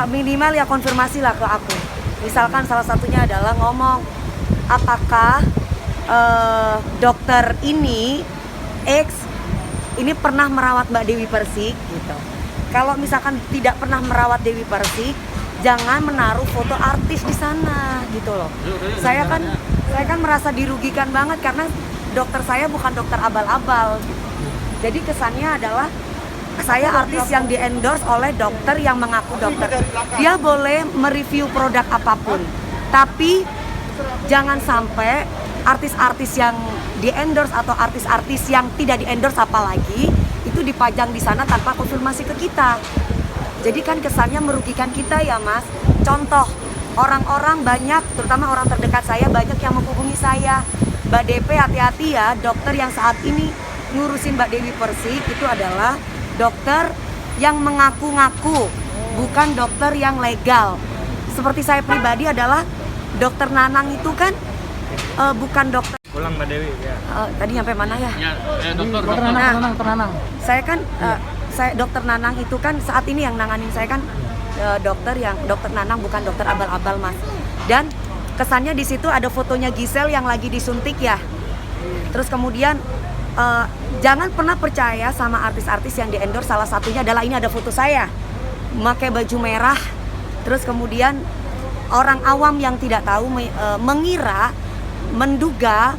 minimal ya konfirmasilah ke aku. Misalkan salah satunya adalah ngomong apakah dokter ini X ini pernah merawat Mbak Dewi Persik gitu. Kalau misalkan tidak pernah merawat Dewi Persik, jangan menaruh foto artis di sana gitu loh. Saya kan merasa dirugikan banget karena dokter saya bukan dokter abal-abal. Jadi kesannya adalah saya artis yang di-endorse oleh dokter yang mengaku dokter. Dia boleh mereview produk apapun, tapi jangan sampai artis-artis yang di-endorse atau artis-artis yang tidak di-endorse apalagi itu dipajang di sana tanpa konfirmasi ke kita. Jadi kan kesannya merugikan kita ya Mas. Contoh, orang-orang banyak, terutama orang terdekat saya banyak yang menghubungi saya. Mbak DP hati-hati ya, dokter yang saat ini ngurusin Mbak Dewi Persik itu adalah dokter yang mengaku-ngaku, bukan dokter yang legal. Seperti saya pribadi adalah dokter Nanang itu kan bukan dokter. Pulang Mbak Dewi ya. Tadi sampai mana ya? Dokter Nanang. Saya kan saya dokter Nanang itu kan saat ini yang nanganin saya kan dokter Nanang bukan dokter abal-abal Mas. Dan kesannya di situ ada fotonya Giselle yang lagi disuntik ya. Terus kemudian jangan pernah percaya sama artis-artis yang di-endorse. Salah satunya adalah ini ada foto saya memakai baju merah. Terus kemudian orang awam yang tidak tahu menduga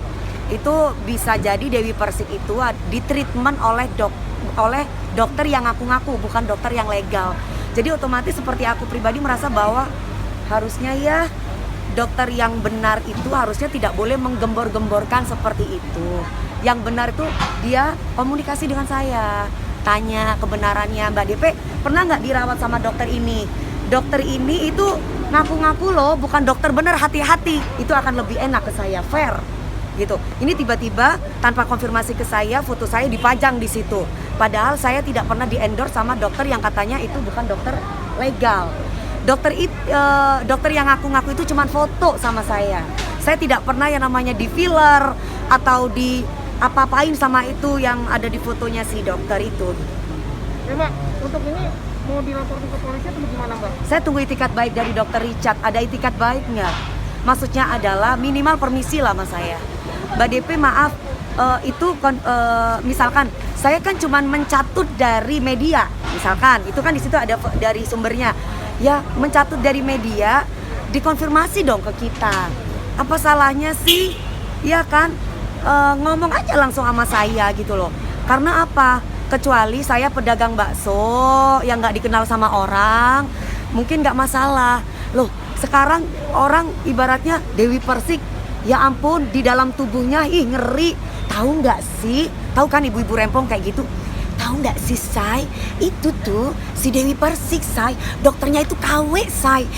itu bisa jadi Dewi Persik itu ditreatment oleh dokter yang ngaku-ngaku, bukan dokter yang legal. Jadi otomatis seperti aku pribadi merasa bahwa harusnya ya dokter yang benar itu harusnya tidak boleh menggembor-gemborkan seperti itu. Yang benar itu dia komunikasi dengan saya, tanya kebenarannya, Mbak DP pernah nggak dirawat sama dokter ini? Dokter ini itu ngaku-ngaku loh, bukan dokter benar, hati-hati. Itu akan lebih enak ke saya, fair gitu. Ini tiba-tiba tanpa konfirmasi ke saya, foto saya dipajang di situ. Padahal saya tidak pernah di-endorse sama dokter yang katanya itu bukan dokter legal. Dokter yang ngaku-ngaku itu cuma foto sama saya. Saya tidak pernah yang namanya di filler atau di apa-apain sama itu yang ada di fotonya si dokter itu. Ya Mbak, untuk ini mau dilaporkan ke polisi atau gimana Mbak? Saya tunggu itikat baik dari dokter Richard. Ada itikat baik nggak? Maksudnya adalah minimal permisi lah sama saya. Mbak DP maaf, misalkan saya kan cuma mencatut dari media, misalkan itu kan di situ ada dari sumbernya. Ya mencatut dari media, dikonfirmasi dong ke kita. Apa salahnya sih? Ya kan, ngomong aja langsung sama saya gitu loh. Karena apa? Kecuali saya pedagang bakso yang nggak dikenal sama orang, mungkin nggak masalah. Loh, sekarang orang ibaratnya Dewi Persik, ya ampun di dalam tubuhnya, ngeri. Tahu nggak sih? Tahu kan ibu-ibu rempong kayak gitu? Tahu nggak sih Say? Itu tuh si Dewi Persik Say, dokternya itu KW Say.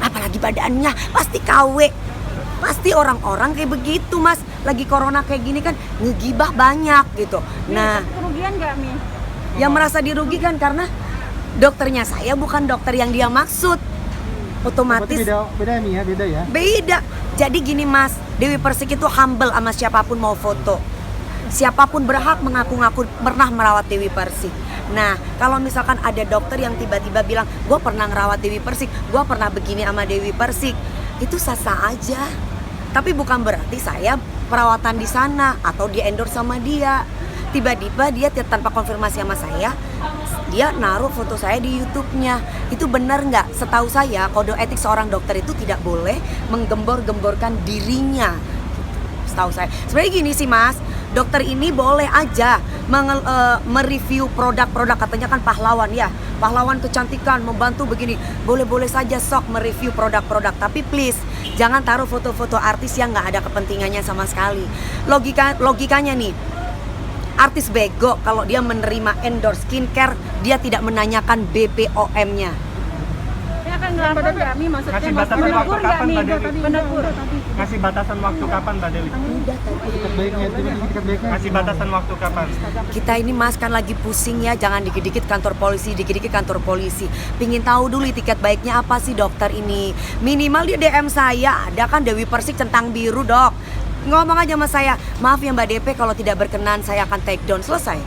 Apalagi badannya pasti KW. Pasti orang-orang kayak begitu Mas. Lagi corona kayak gini kan ngegibah banyak gitu. Nah, kerugian nggak Mi? Yang merasa dirugikan karena dokternya saya bukan dokter yang dia maksud. Otomatis beda Mi ya, beda ya. Beda. Jadi gini Mas, Dewi Persik itu humble sama siapapun mau foto. Siapapun berhak mengaku-ngaku pernah merawat Dewi Persik. Nah, kalau misalkan ada dokter yang tiba-tiba bilang, gue pernah ngerawat Dewi Persik, gue pernah begini sama Dewi Persik, itu sah-sah aja. Tapi bukan berarti saya perawatan di sana atau di endorse sama dia. Tiba-tiba dia tanpa konfirmasi sama saya, dia naruh foto saya di YouTube-nya. Itu benar nggak? Setahu saya kode etik seorang dokter itu tidak boleh menggembor-gemborkan dirinya. Setahu saya. Sebenarnya gini sih Mas, dokter ini boleh aja mereview produk-produk, katanya kan pahlawan ya, pahlawan kecantikan, membantu begini, boleh-boleh saja sok mereview produk-produk, tapi please jangan taruh foto-foto artis yang nggak ada kepentingannya sama sekali. Logikanya nih, artis bego kalau dia menerima endorse skincare, dia tidak menanyakan BPOM-nya. Ini akan ngelapor nggak Mi? Maksudnya Ngasih batasan waktu kapan Mbak Dewi? Penegur. Ngasih batasan waktu kapan Mbak Dewi? Ngasih batasan waktu kapan? Kita ini Mas kan lagi pusing ya, jangan dikit-dikit kantor polisi, dikit-dikit kantor polisi. Pingin tahu dulu tiket baiknya apa sih dokter ini. Minimal dia DM saya, ada kan Dewi Persik centang biru dok. Ngomong aja sama saya, maaf ya Mbak DP kalau tidak berkenan saya akan take down, selesai.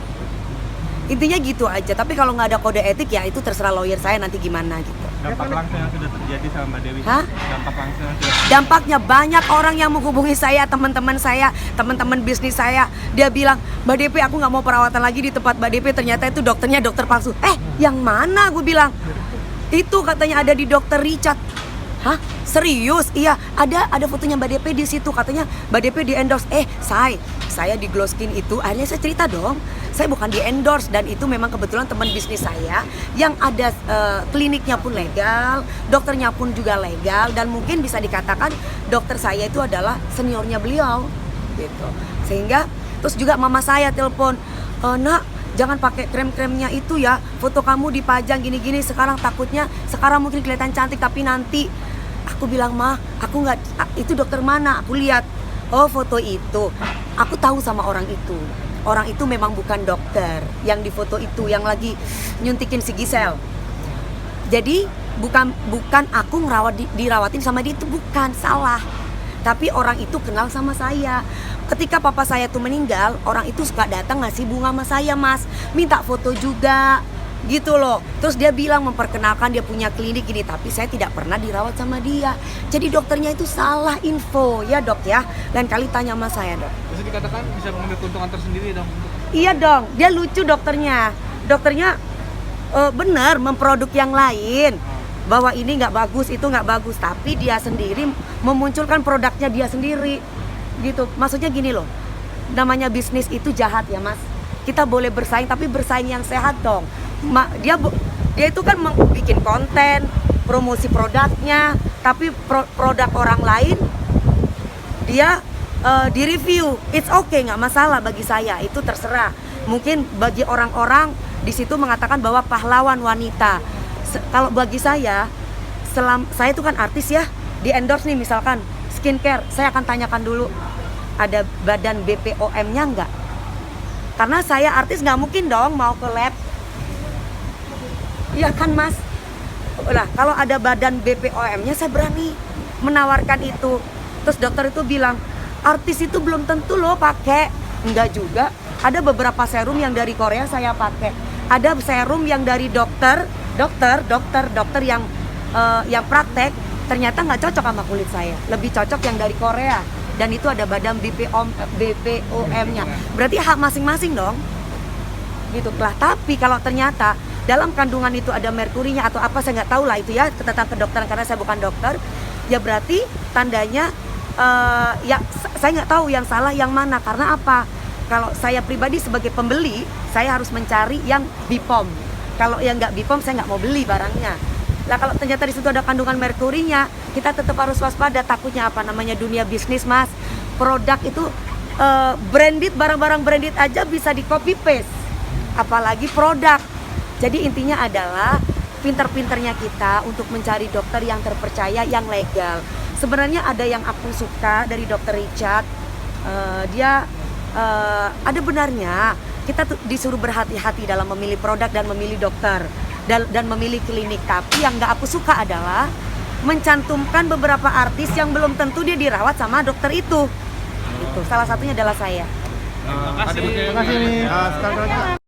Intinya gitu aja, tapi kalau nggak ada kode etik ya itu terserah lawyer saya nanti gimana gitu. Dampak langsung yang sudah terjadi sama Mbak Dewi. Hah? Dampak langsung yang sudah. Dampaknya banyak orang yang menghubungi saya, teman-teman saya, teman-teman bisnis saya. Dia bilang, Mbak DP aku nggak mau perawatan lagi di tempat Mbak DP. Ternyata itu dokternya dokter palsu. Yang mana? Gue bilang. Itu katanya ada di dokter Richard. Hah? Serius? Iya, ada fotonya Mbak DP di situ. Katanya Mbak DP di endorse. Saya di Glow Skin itu, akhirnya saya cerita dong. Saya bukan di endorse dan itu memang kebetulan teman bisnis saya yang ada kliniknya pun legal, dokternya pun juga legal dan mungkin bisa dikatakan dokter saya itu adalah seniornya beliau, gitu. Sehingga terus juga mama saya telepon, nak jangan pakai krem-kremnya itu ya, foto kamu dipajang gini-gini sekarang takutnya sekarang mungkin kelihatan cantik tapi nanti. Aku bilang mah, aku nggak, itu dokter mana? Aku lihat, oh foto itu, aku tahu sama orang itu. Orang itu memang bukan dokter yang di foto itu yang lagi nyuntikin si Gisel. Jadi bukan aku dirawatin sama dia, itu bukan, salah. Tapi orang itu kenal sama saya. Ketika papa saya tuh meninggal, orang itu suka datang ngasih bunga sama saya, Mas. Minta foto juga. Gitu loh. Terus dia bilang memperkenalkan dia punya klinik ini, tapi saya tidak pernah dirawat sama dia. Jadi dokternya itu salah info ya, Dok ya. Lain kali tanya sama saya, Dok. Bisa dikatakan bisa mengambil keuntungan tersendiri dong. Iya dong, dia lucu dokternya. Dokternya benar memproduk yang lain. Bahwa ini nggak bagus, itu nggak bagus, tapi dia sendiri memunculkan produknya dia sendiri. Gitu. Maksudnya gini loh. Namanya bisnis itu jahat ya, Mas. Kita boleh bersaing tapi bersaing yang sehat dong. Dia itu kan bikin konten, promosi produknya, tapi produk orang lain dia di review. It's okay, nggak masalah bagi saya, itu terserah. Mungkin bagi orang-orang di situ mengatakan bahwa pahlawan wanita. Kalau bagi saya itu kan artis ya, di endorse nih misalkan skincare, saya akan tanyakan dulu ada badan BPOM-nya nggak? Karena saya artis nggak mungkin dong mau ke lab. Iya kan Mas? Nah, kalau ada badan BPOM-nya saya berani menawarkan itu. Terus dokter itu bilang, artis itu belum tentu loh pakai. Enggak juga. Ada beberapa serum yang dari Korea saya pakai. Ada serum yang dari dokter yang praktek ternyata nggak cocok sama kulit saya. Lebih cocok yang dari Korea. Dan itu ada badan BPOM-nya. Berarti hak masing-masing dong. Gitu lah. Tapi kalau ternyata dalam kandungan itu ada merkurinya atau apa, saya nggak tahu lah itu ya tentang kedokteran karena saya bukan dokter, ya berarti tandanya ya saya nggak tahu yang salah yang mana. Karena apa? Kalau saya pribadi sebagai pembeli, saya harus mencari yang BPOM. Kalau yang nggak BPOM saya nggak mau beli barangnya. Lah kalau ternyata di situ ada kandungan merkurinya, kita tetap harus waspada. Takutnya apa, namanya dunia bisnis Mas, produk itu branded, barang-barang branded aja bisa di copy paste, apalagi produk. Jadi intinya adalah pinter-pinternya kita untuk mencari dokter yang terpercaya, yang legal. Sebenarnya ada yang aku suka dari dokter Richard, dia ada benarnya kita tuh disuruh berhati-hati dalam memilih produk dan memilih dokter dan memilih klinik. Tapi yang nggak aku suka adalah mencantumkan beberapa artis yang belum tentu dia dirawat sama dokter itu. Itu salah satunya adalah saya. Terima kasih. Terima kasih nih.